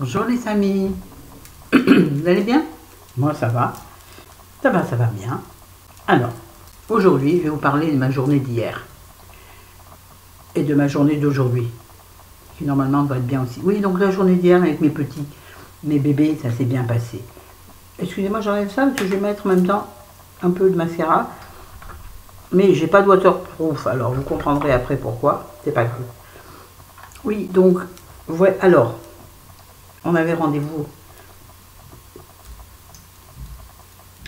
Bonjour les amis, vous allez bien? Moi ça va, ça va bien. Alors, aujourd'hui je vais vous parler de ma journée d'hier et de ma journée d'aujourd'hui, qui normalement va être bien aussi. Oui, donc la journée d'hier avec mes bébés, ça s'est bien passé. Excusez-moi, j'enlève ça parce que je vais mettre en même temps un peu de mascara, mais j'ai pas de waterproof, alors vous comprendrez après pourquoi, c'est pas grave. Oui, donc, ouais, alors, on avait rendez-vous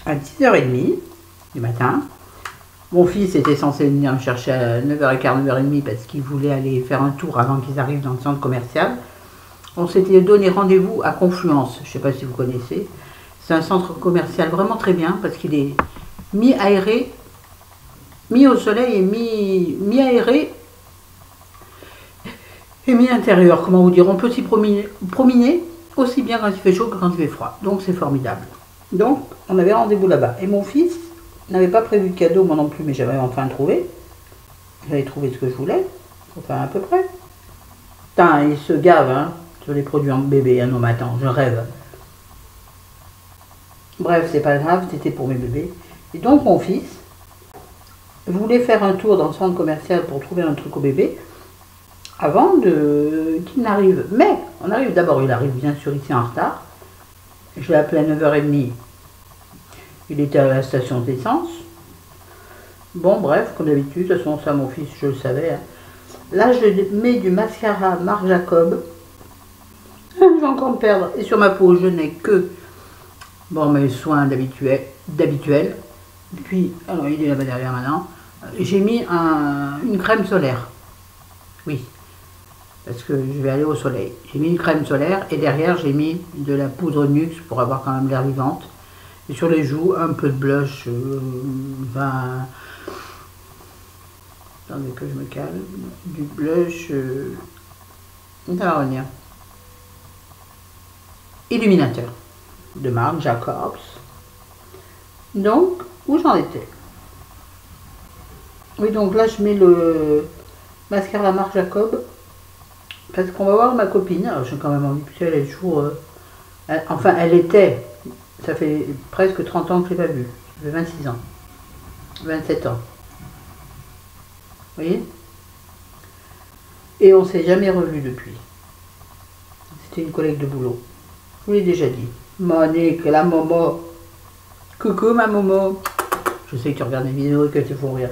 à 10h30 du matin. Mon fils était censé venir me chercher à 9h15, 9h30 parce qu'il voulait aller faire un tour avant qu'ils arrivent dans le centre commercial. On s'était donné rendez-vous à Confluence, je ne sais pas si vous connaissez. C'est un centre commercial vraiment très bien parce qu'il est mi-aéré, mis au soleil et mi-aéré et mi-intérieur. Comment vous dire, on peut s'y promener aussi bien quand il fait chaud que quand il fait froid. Donc c'est formidable. Donc on avait rendez-vous là-bas. Et mon fils n'avais pas prévu de cadeau, moi non plus, mais j'avais enfin trouvé. J'avais trouvé ce que je voulais, enfin à peu près. Putain, il se gave hein, sur les produits en bébé, hein, non mais attends, je rêve. Bref, c'est pas grave, c'était pour mes bébés. Et donc mon fils voulait faire un tour dans le centre commercial pour trouver un truc au bébé avant qu'il n'arrive. Mais on arrive d'abord, il arrive bien sûr ici en retard. Je l'ai appelé à 9h30. Il était à la station d'essence. Bon, bref, comme d'habitude, de toute façon, ça, mon fils, je le savais. Hein. Là, je mets du mascara Marc Jacob. Je vais encore me perdre. Et sur ma peau, je n'ai que bon, mes soins d'habituel. Puis, alors, il est là-bas derrière maintenant. J'ai mis une crème solaire. Oui, parce que je vais aller au soleil. J'ai mis une crème solaire et derrière, j'ai mis de la poudre Nuxe pour avoir quand même l'air vivante. Et sur les joues, un peu de blush, attendez que je me calme, du blush, ça va revenir, illuminateur, de Marc Jacobs. Donc, où j'en étais? Oui, donc là, je mets le mascara Marc Jacob, parce qu'on va voir ma copine, alors j'ai quand même envie, puisque elle est toujours, enfin, elle était... Ça fait presque 30 ans que je ne l'ai pas vue. Ça fait 26 ans. 27 ans. Vous voyez? Et on ne s'est jamais revus depuis. C'était une collègue de boulot. Je vous l'ai déjà dit. Monique, la Momo. Coucou ma Momo. Je sais que tu regardes mes vidéos et que tu fous rire.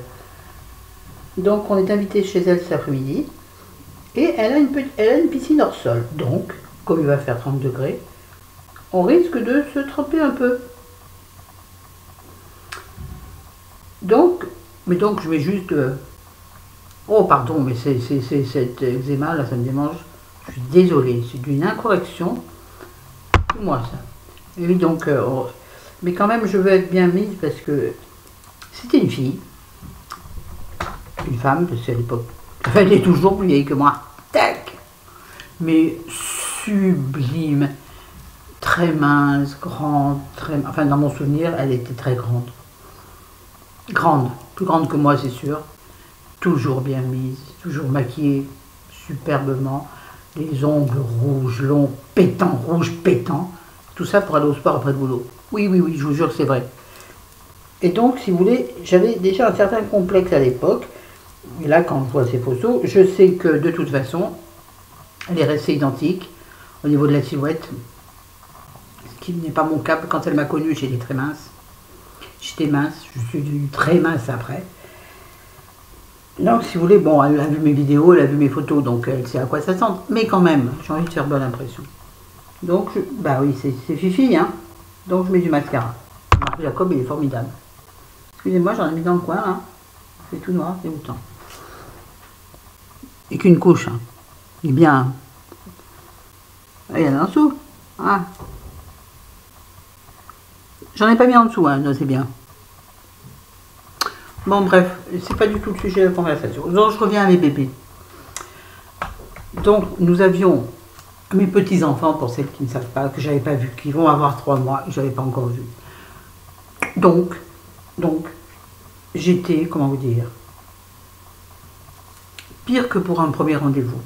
Donc on est invité chez elle cet après-midi. Et elle a une piscine hors sol. Donc, comme il va faire 30 degrés, on risque de se tremper un peu. Donc, je vais juste... oh, pardon, mais cet eczéma, là, ça me démange. Je suis désolée, c'est d'une incorrection. C'est moi, ça. Et oui, donc... mais quand même, je veux être bien mise parce que c'était une fille. Une femme, parce qu'à l'époque... Enfin, elle est toujours plus vieille que moi. Tac! Mais sublime. Très mince, grande, enfin dans mon souvenir, elle était très grande. Grande, plus grande que moi c'est sûr. Toujours bien mise, toujours maquillée superbement. Les ongles rouges, longs, pétants, rouges pétants. Tout ça pour aller au sport après le boulot. Oui, je vous jure que c'est vrai. Et donc, si vous voulez, j'avais déjà un certain complexe à l'époque. Et là, quand je vois ces photos, je sais que de toute façon, elle est restée identique au niveau de la silhouette. Qui n'est pas mon cas. Quand elle m'a connue, j'étais très mince. J'étais mince, je suis devenue très mince après. Donc, si vous voulez, bon, elle a vu mes vidéos, elle a vu mes photos, donc elle sait à quoi ça sent. Mais quand même, j'ai envie de faire bonne impression. Donc, bah oui, c'est fifi, hein. Donc, je mets du mascara. Marc Jacob, il est formidable. Excusez-moi, j'en ai mis dans le coin, là. C'est tout noir, c'est dégoûtant. Et qu'une couche, hein. Il est bien, hein. Il y en a en dessous. Ah. J'en ai pas mis en dessous, hein, c'est bien. Bon, bref, c'est pas du tout le sujet de la conversation. Donc, je reviens à mes bébés. Donc, nous avions mes petits-enfants, pour celles qui ne savent pas, que j'avais pas vu, qui vont avoir 3 mois, je n'avais pas encore vu. Donc, j'étais, comment vous dire, pire que pour un premier rendez-vous.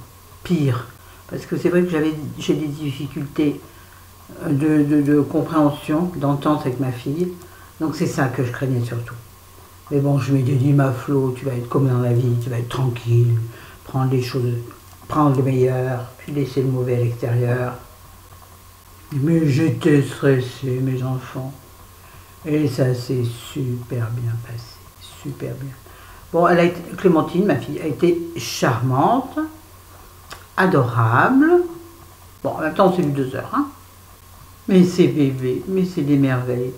Pire. Parce que c'est vrai que j'ai des difficultés de compréhension, d'entente avec ma fille. Donc c'est ça que je craignais surtout. Mais bon, je m'étais dit, ma Flo, tu vas être comme dans la vie, tu vas être tranquille, prendre les choses, prendre le meilleur, puis laisser le mauvais à l'extérieur. Mais j'étais stressée, mes enfants. Et ça s'est super bien passé, super bien. Bon, Clémentine, ma fille, a été charmante, adorable. Bon, en même temps, on s'est vu 2 heures, hein. Mais c'est bébé, mais c'est des merveilles.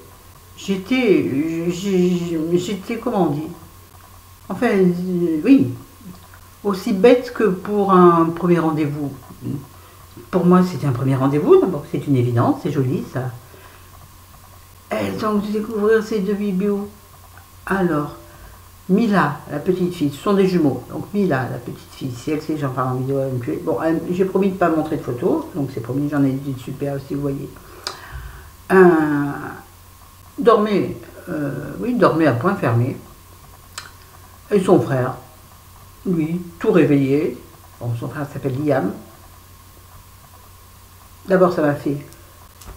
J'étais, comment on dit? Enfin, oui, aussi bête que pour un premier rendez-vous. Pour moi, c'était un premier rendez-vous, d'abord, c'est une évidence, c'est joli, ça. Et donc, de découvrir ces 2 bibelots. Alors, Mila, la petite fille, ce sont des jumeaux. Donc Mila, la petite fille, si elle sait, j'en parle en vidéo, elle me tue. Bon, j'ai promis de ne pas montrer de photos, donc c'est promis, j'en ai dit super, si vous voyez. Dormait, oui, dormait à point fermé. Et son frère, lui, tout réveillé. Bon, son frère s'appelle Liam. D'abord, ça m'a fait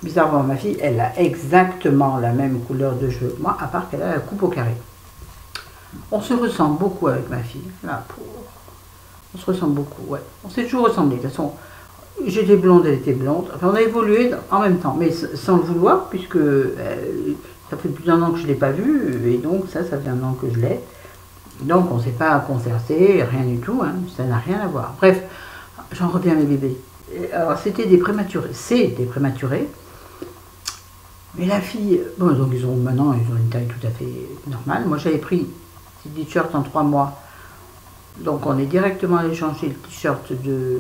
bizarrement, ma fille, elle a exactement la même couleur de cheveux que moi, à part qu'elle a la coupe au carré. On se ressemble beaucoup avec ma fille. Là, on se ressemble beaucoup, ouais. On s'est toujours ressemblé. De toute façon, j'étais blonde, elle était blonde. Enfin, on a évolué en même temps, mais sans le vouloir, puisque ça fait plus d'1 an que je ne l'ai pas vue, et donc ça fait 1 an que je l'ai. Donc on ne s'est pas concerté, rien du tout, hein, ça n'a rien à voir. Bref, j'en reviens à mes bébés. Alors c'était des prématurés, c'est des prématurés. Mais la fille, bon, donc maintenant ils ont une taille tout à fait normale. Moi j'avais pris ces t-shirts en 3 mois. Donc on est directement allé changer le t-shirt de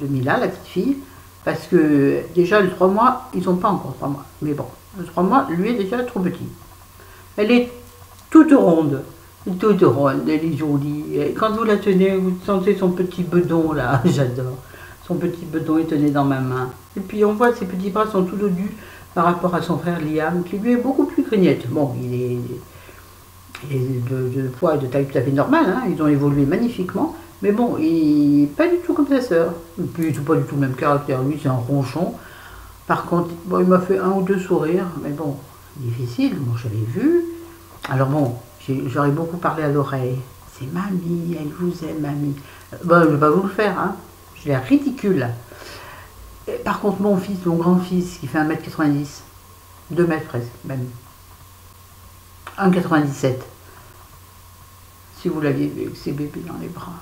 Mila, la petite fille, parce que déjà le 3 mois, ils n'ont pas encore 3 mois. Mais bon, le 3 mois, lui est déjà trop petit. Elle est toute ronde, elle est jolie. Et quand vous la tenez, vous sentez son petit bedon là, j'adore. Son petit bedon est tenu dans ma main. Et puis on voit que ses petits bras sont tout dodus par rapport à son frère Liam, qui lui est beaucoup plus grignette. Bon, il est de poids et de taille tout à fait normale, hein. Ils ont évolué magnifiquement, mais bon, il n'est pas du tout comme sa sœur. Et puis il n'a pas du tout le même caractère, lui c'est un ronchon. Par contre, bon, il m'a fait 1 ou 2 sourires, mais bon, difficile, moi je l'ai vu. Alors bon, j'aurais beaucoup parlé à l'oreille. C'est mamie, elle vous aime, mamie. Bon, je ne vais pas vous le faire, hein. Je l'ai ridicule. Et par contre, mon fils, mon grand-fils, qui fait 1m90, 2 mètres presque, même. 1,97. Si vous l'aviez vu avec ses bébés dans les bras.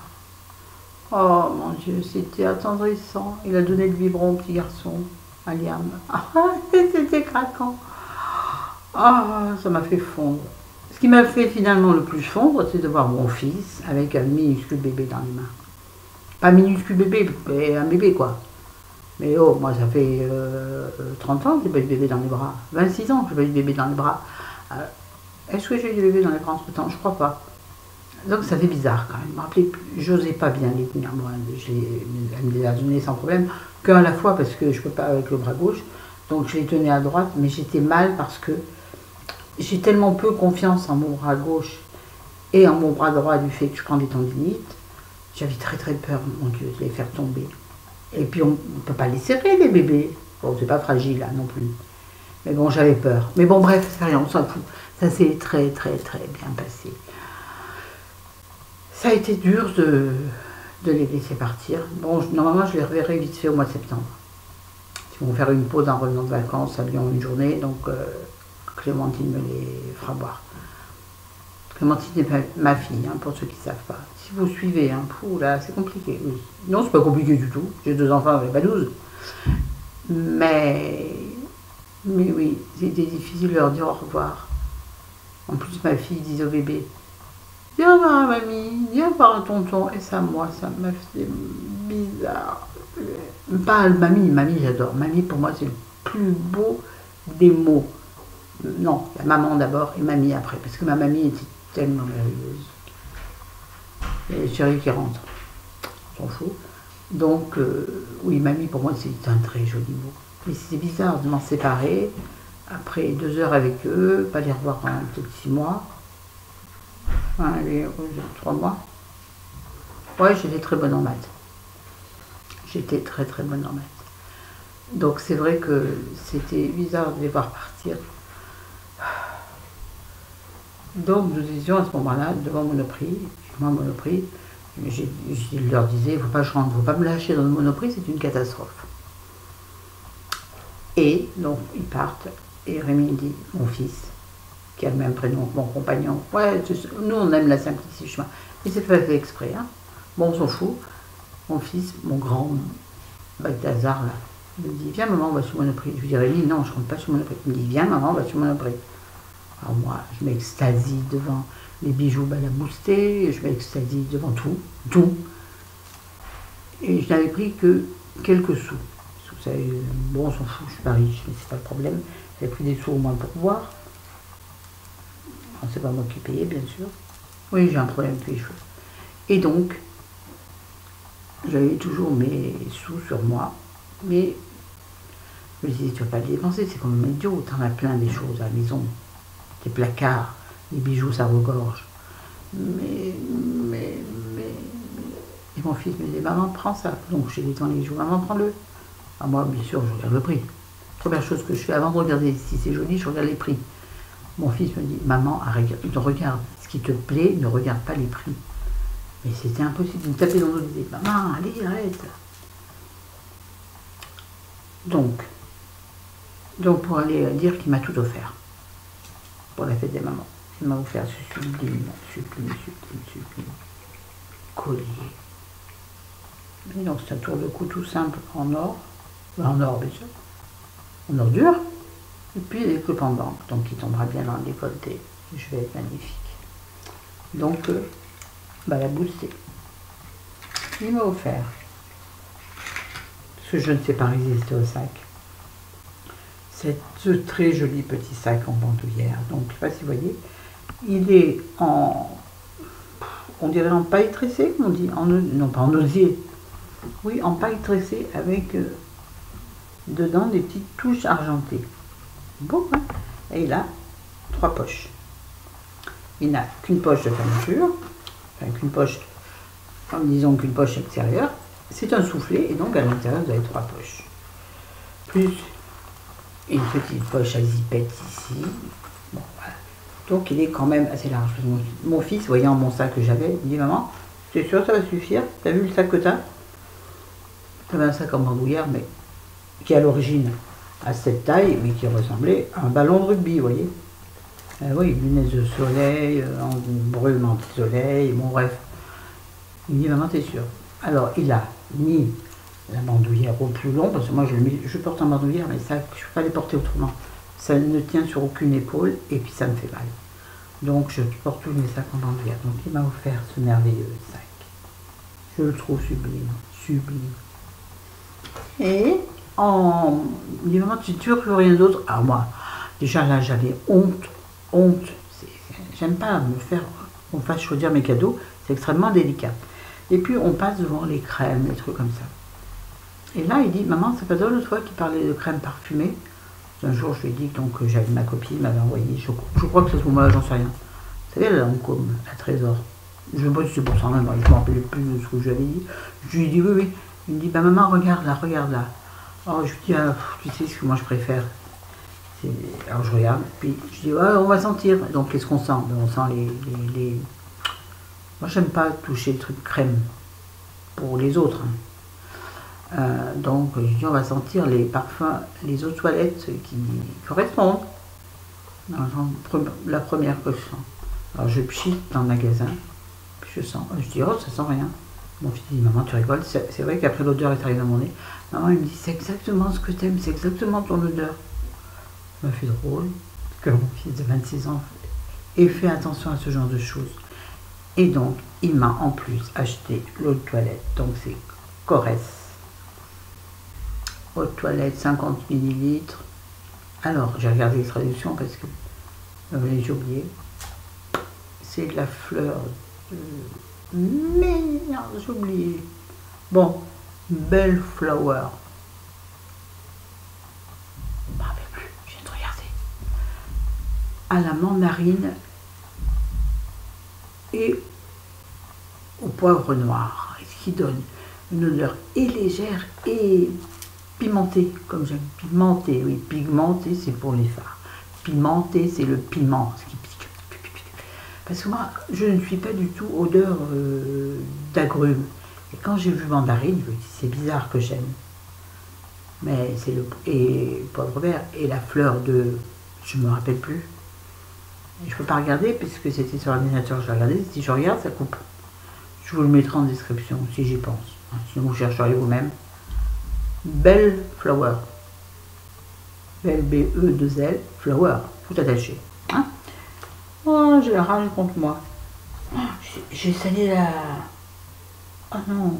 Oh mon Dieu, c'était attendrissant. Il a donné le biberon au petit garçon, à Liam. Ah, c'était craquant. Ah, ça m'a fait fondre. Ce qui m'a fait finalement le plus fondre, c'est de voir mon fils avec un minuscule bébé dans les mains. Pas minuscule bébé, mais un bébé quoi. Mais oh, moi ça fait 30 ans que j'ai pas eu de bébé dans les bras. 26 ans que j'ai pas eu de bébé dans les bras. Est-ce que j'ai eu des bébés dans les bras entre temps? Je crois pas. Donc ça fait bizarre quand même. Je me rappelais plus, j'osais pas bien les tenir moi. Elle me les a donnés sans problème, qu'à la fois parce que je peux pas avec le bras gauche. Donc je les tenais à droite, mais j'étais mal parce que j'ai tellement peu confiance en mon bras gauche et en mon bras droit du fait que je prends des tendinites. J'avais très très peur, mon Dieu, de les faire tomber. Et puis on ne peut pas les serrer les bébés. Bon, c'est pas fragile là non plus. Mais bon, j'avais peur. Mais bon, bref, c'est rien, on s'en fout. Ça s'est très très très bien passé. Ça a été dur de les laisser partir. Bon, normalement, je les reverrai vite fait au mois de septembre. Ils vont faire une pause en revenant de vacances à Lyon 1 journée, donc Clémentine me les fera boire. Clémentine est ma fille, hein, pour ceux qui ne savent pas. Si vous suivez, hein, là, c'est compliqué, oui. Non, c'est pas compliqué du tout. J'ai 2 enfants, mais pas 12. Mais oui, c'était difficile de leur dire au revoir. En plus, ma fille disait au bébé, viens voir mamie, viens voir tonton. Et ça, moi, ça m'a fait bizarre. Pas mamie, j'adore. Mamie, pour moi, c'est le plus beau des mots. Non, la maman d'abord et mamie après. Parce que ma mamie était tellement merveilleuse. Et les chéris qui rentrent, on s'en fout. Donc, oui, mamie, pour moi, c'est un très joli mot. Mais c'est bizarre de m'en séparer. Après 2 heures avec eux, pas les revoir pendant peut-être 6 mois. Allez, 3 mois. Ouais, j'étais très bonne en maths. J'étais très très bonne en maths. Donc c'est vrai que c'était bizarre de les voir partir. Donc nous disions à ce moment-là, devant Monoprix, moi Monoprix, je leur disais, il ne faut pas me lâcher dans le Monoprix, c'est une catastrophe. Et donc ils partent, et Rémi me dit, mon fils, qui a le même prénom que mon compagnon, ouais, nous on aime la simplicité chemin, et c'est pas fait exprès, hein. Bon, on s'en fout. Mon fils, mon grand Balthazar, là, il me dit, viens maman, on va sur Monoprix. Je lui dis, Rémi, non, je ne rentre pas sur Monoprix. Il me dit, viens maman, on va sur Monoprix. Alors moi, je m'extasie devant les bijoux Balabousté, je m'extasie devant tout. Et je n'avais pris que quelques sous. Vous savez, bon, on s'en fout, je suis pas riche, mais c'est pas le problème. J'avais pris des sous au moins pour boire. C'est pas moi qui payais, bien sûr. Oui, j'ai un problème avec les cheveux. Et donc, j'avais toujours mes sous sur moi, mais je me disais, tu vas pas les dépenser, c'est comme un idiot, t'en as plein des choses à la maison, des placards, des bijoux, ça regorge. Et mon fils me disait, maman, prends ça. Donc j'ai dit dans les bijoux, maman, prends-le. Alors moi, bien sûr, je regarde le prix. Première chose que je fais, avant de regarder si c'est joli, je regarde les prix. Mon fils me dit, maman, regarde, ce qui te plaît, ne regarde pas les prix. Mais c'était impossible de me taper dans le dos et dire, maman, allez, arrête. Donc pour aller dire qu'il m'a tout offert pour la fête des mamans. Il m'a offert ce sublime collier. Et donc c'est un tour de cou tout simple en or bien sûr, en or dur, et puis avec le pendant, donc il tombera bien dans le décolleté. Je vais être magnifique. Donc la boostée. Il m'a offert, parce que je ne sais pas résister au sac, ce très joli petit sac en bandoulière. Donc je ne sais pas si vous voyez, il est on dirait en paille tressée, on dit, non pas en osier, oui, en paille tressée avec dedans des petites touches argentées. Bon, hein. Et il a 3 poches. Il n'a qu'une poche de fermeture, enfin qu'une poche, disons qu'une poche extérieure. C'est un soufflet et donc à l'intérieur vous avez 3 poches. Plus une petite poche à zipette ici. Bon, voilà. Donc il est quand même assez large. Mon fils, voyant mon sac que j'avais, il dit, maman, t'es sûr que ça va suffire? T'as vu le sac que t'as? J'avais un sac en bandoulière, mais qui à l'origine à cette taille, mais qui ressemblait à un ballon de rugby, vous voyez. Oui, lunettes de soleil, brume anti-soleil, bon bref. Il me dit, maman, t'es sûr? Alors il a mis la bandoulière au plus long, parce que moi je porte un bandoulière, mais ça, je ne peux pas les porter autrement. Ça ne tient sur aucune épaule, et puis ça me fait mal. Donc je porte tous mes sacs en bandoulière. Donc il m'a offert ce merveilleux sac. Je le trouve sublime, sublime. Et il dit, maman, tu veux plus rien d'autre? Alors moi, déjà là, j'avais honte. J'aime pas me faire, qu'on fasse choisir mes cadeaux, c'est extrêmement délicat. Et puis on passe devant les crèmes, les trucs comme ça. Et là, il dit, maman, c'est pas toi l'autre fois qui parlait de crème parfumée? Un jour, je lui ai dit donc, que j'avais ma copine m'avait envoyé, je crois que c'est ce moment-là, j'en sais rien. Vous savez, la Lancôme, la Trésor. Je ne sais pas si c'est pour ça même, je ne me rappelais plus de ce que je lui avais dit. Je lui ai dit, oui. Il me dit, bah maman, regarde là. Alors je lui dis, ah, tu sais ce que moi je préfère. Alors je regarde, puis je dis, ouais, on va sentir. Donc qu'est-ce qu'on sent? On sent les... Moi j'aime pas toucher le truc crème pour les autres. Donc je dis, on va sentir les parfums, les eaux de toilette qui correspondent. La première que je sens. Alors je pchite dans le magasin, puis je sens, je dis, oh, ça sent rien. Mon fils dit, maman, tu rigoles? C'est vrai qu'après l'odeur est arrivée dans mon nez. Maman, il me dit, c'est exactement ce que tu aimes, c'est exactement ton odeur. Ça m'a fait drôle que mon fils de 26 ans ait fait attention à ce genre de choses. Et donc, il m'a en plus acheté l'eau de toilette. Donc, c'est Corès. Eau de toilette, 50 ml. Alors, j'ai regardé les traductions parce que j'ai oublié. C'est de la fleur de... Merde, j'ai oublié. Bon, Belle Flower. Je ne me rappelle plus, je viens de regarder. À la mandarine et au poivre noir. Ce qui donne une odeur et légère et pimentée, comme j'aime. Pimentée, oui, pigmenté, c'est pour les fards. Pimenté, c'est le piment, ce qui pique. Parce que moi, je ne suis pas du tout odeur d'agrumes. Et quand j'ai vu mandarine, je me dis, c'est bizarre que j'aime. Mais c'est le... Et poivre vert, et la fleur de... Je ne me rappelle plus. Et je ne peux pas regarder, puisque c'était sur l'ordinateur, je l'ai regardé. Si je regarde, ça coupe. Je vous le mettrai en description, si j'y pense. Sinon, vous chercherez vous-même. Belle Flower. Belle B-E-2-L, Flower. Tout attaché. Hein? Oh, j'ai la rage contre moi. Oh, j'ai salé la... Oh non.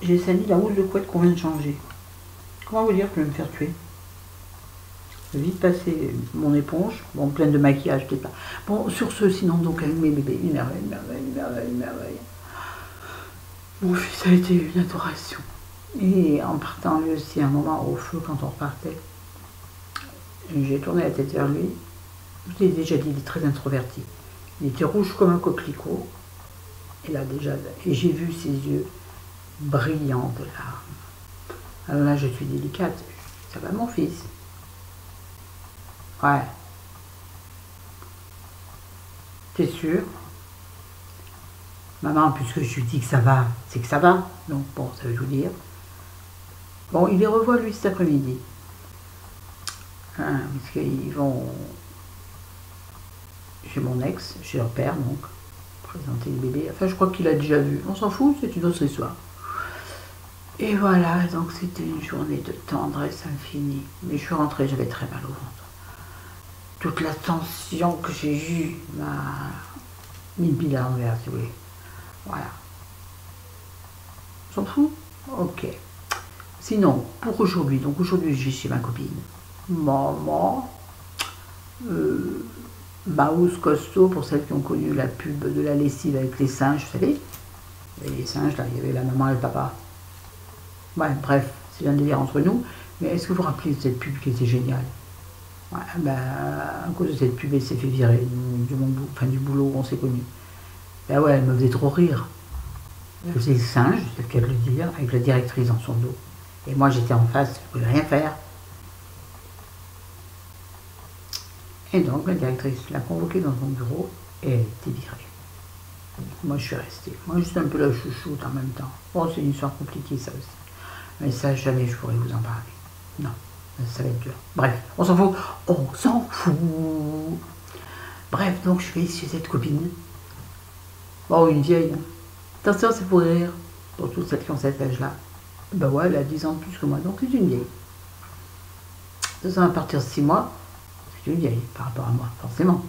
J'ai sali la housse de couette qu'on vient de changer. Comment vous dire que je vais me faire tuer? Je vais vite passer mon éponge. Bon, pleine de maquillage, peut-être pas. Bon, sur ce, sinon, donc, avec mes bébés, une merveille, une merveille, une merveille, une merveille. Mon fils a été une adoration. Et en partant lui aussi, un moment au feu, quand on repartait, j'ai tourné la tête vers lui. Je vous l'ai déjà dit, il est très introverti. Il était rouge comme un coquelicot. Et là, déjà, et j'ai vu ses yeux brillants de larmes. Alors là, je suis délicate. Ça va, mon fils? Ouais. T'es sûr? Maman, puisque je lui dis que ça va, c'est que ça va. Donc, bon, ça veut tout dire. Bon, il les revoit, lui, cet après-midi. Hein, parce qu'ils vont chez mon ex, chez leur père, donc, présenter le bébé. Enfin, je crois qu'il a déjà vu. On s'en fout, c'est une autre histoire. Et voilà, donc c'était une journée de tendresse infinie. Mais je suis rentrée, j'avais très mal au ventre. Toute la tension que j'ai eue m'a mis le bide à l'envers, si vous voulez. Voilà. On s'en fout? Ok. Sinon, pour aujourd'hui, donc aujourd'hui je vais chez ma copine. Maman, Maus Costaud, pour celles qui ont connu la pub de la lessive avec les singes, vous savez? Il y avait les singes, là, il y avait la maman et le papa. Ouais, bref, c'est un délire entre nous. Mais est-ce que vous vous rappelez de cette pub qui était géniale? Ouais, ben, à cause de cette pub, elle s'est fait virer du boulot où on s'est connus. Ben ouais, elle me faisait trop rire. Elle faisait le singe, c'est le cas de le dire, avec la directrice dans son dos. Et moi, j'étais en face, je ne pouvais rien faire. Et donc, la directrice l'a convoquée dans son bureau et elle était virée. Moi, je suis restée. Moi, j'étais un peu la chouchoute en même temps. Bon, c'est une histoire compliquée, ça aussi. Mais ça, jamais je pourrais vous en parler. Non, ça va être dur. Bref, on s'en fout. On s'en fout. Bref, donc, je vais chez cette copine. Bon, une vieille. Hein. Attention, c'est pour rire. Pour toutes celles qui ont cet âge-là. Ben ouais, elle a 10 ans de plus que moi, donc c'est une vieille. Ça va partir de 6 mois. C'est une vieille par rapport à moi, forcément.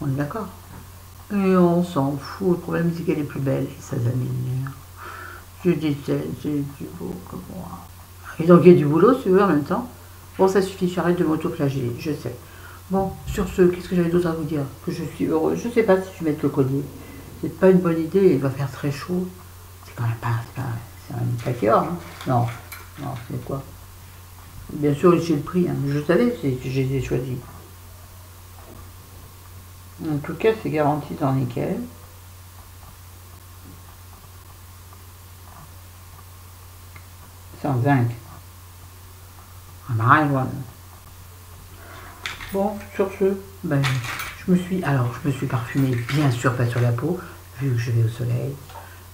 On est d'accord. Et on s'en fout. Le problème, c'est qu'elle est plus belle et ça m'énerve. Je déteste, j'ai du beau comme moi. Et donc, il y a du boulot, si tu veux, en même temps. Bon, ça suffit, j'arrête de m'auto-flageller, je sais. Bon, sur ce, qu'est-ce que j'avais d'autre à vous dire? Que je suis heureuse. Je sais pas si je vais mettre le collier. C'est pas une bonne idée, il va faire très chaud. C'est quand même pas... C'est un paquet or, hein. Non, non, c'est quoi? Bien sûr, j'ai le prix, hein. Je savais que je les ai choisis. En tout cas, c'est garanti dans nickel. C'est en zinc. Un marine one. Bon, sur ce, ben, je me suis parfumée, bien sûr, pas sur la peau, vu que je vais au soleil,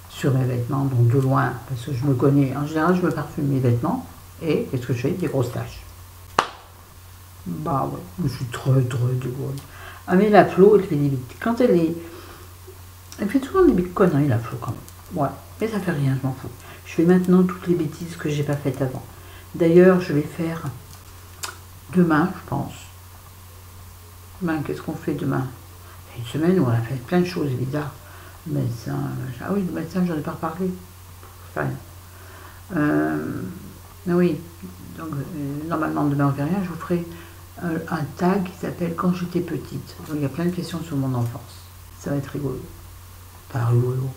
sur mes vêtements, donc de loin, parce que je me connais. En général, je me parfume mes vêtements, et qu'est-ce que je fais? Des grosses taches. Bah ouais, je suis trop drôle. Ah mais la Flo, elle fait des bêtises. Quand elle est... Elle fait souvent des conneries, la Flo, quand même. Ouais, mais ça fait rien, je m'en fous. Je fais maintenant toutes les bêtises que j'ai pas faites avant. D'ailleurs, je vais faire demain, je pense. Demain, qu'est-ce qu'on fait demain? C'est une semaine où on a fait plein de choses bizarres. Le médecin, ah oui, le médecin, j'en ai pas reparlé. Enfin, oui, donc normalement demain on fait rien, je vous ferai un tag qui s'appelle Quand j'étais petite. Donc il y a plein de questions sur mon enfance. Ça va être rigolo. Pas rigolo,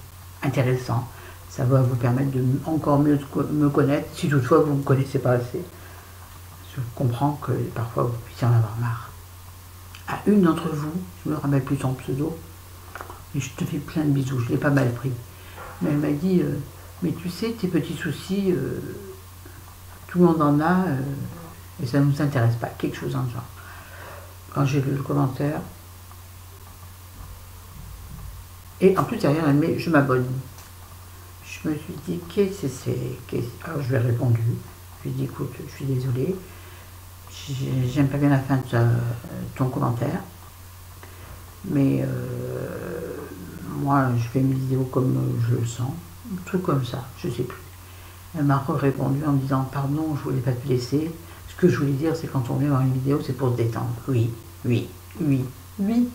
intéressant. Ça va vous permettre de encore mieux me connaître, si toutefois vous ne me connaissez pas assez. Je comprends que parfois vous puissiez en avoir marre. À une d'entre vous, je me rappelle plus son pseudo, et je te fais plein de bisous, je l'ai pas mal pris. Mais elle m'a dit, mais tu sais, tes petits soucis, tout le monde en a, et ça ne nous intéresse pas, quelque chose en genre. Quand j'ai lu le commentaire, et en plus derrière elle met, je m'abonne. Je me suis dit, qu'est-ce que c'est? Alors je lui ai répondu, je lui ai dit, écoute, je suis désolée, j'aime pas bien la fin de ton commentaire, mais moi je fais mes vidéos comme je le sens, un truc comme ça, je sais plus. Elle m'a répondu en me disant, pardon, je voulais pas te blesser, ce que je voulais dire c'est quand on vient voir une vidéo c'est pour se détendre, oui, oui, oui, oui,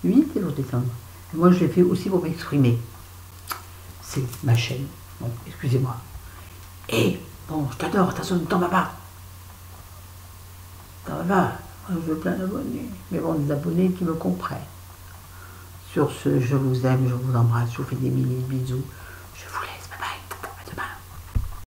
oui, c'est pour se détendre. Et moi je l'ai fait aussi pour m'exprimer, c'est ma chaîne, bon, excusez-moi. Et bon, je t'adore, attention, ne t'en vas pas. T'en vas pas, je veux plein d'abonnés, mais bon, des abonnés qui me comprennent. Sur ce, je vous aime, je vous embrasse, je vous fais des mini bisous.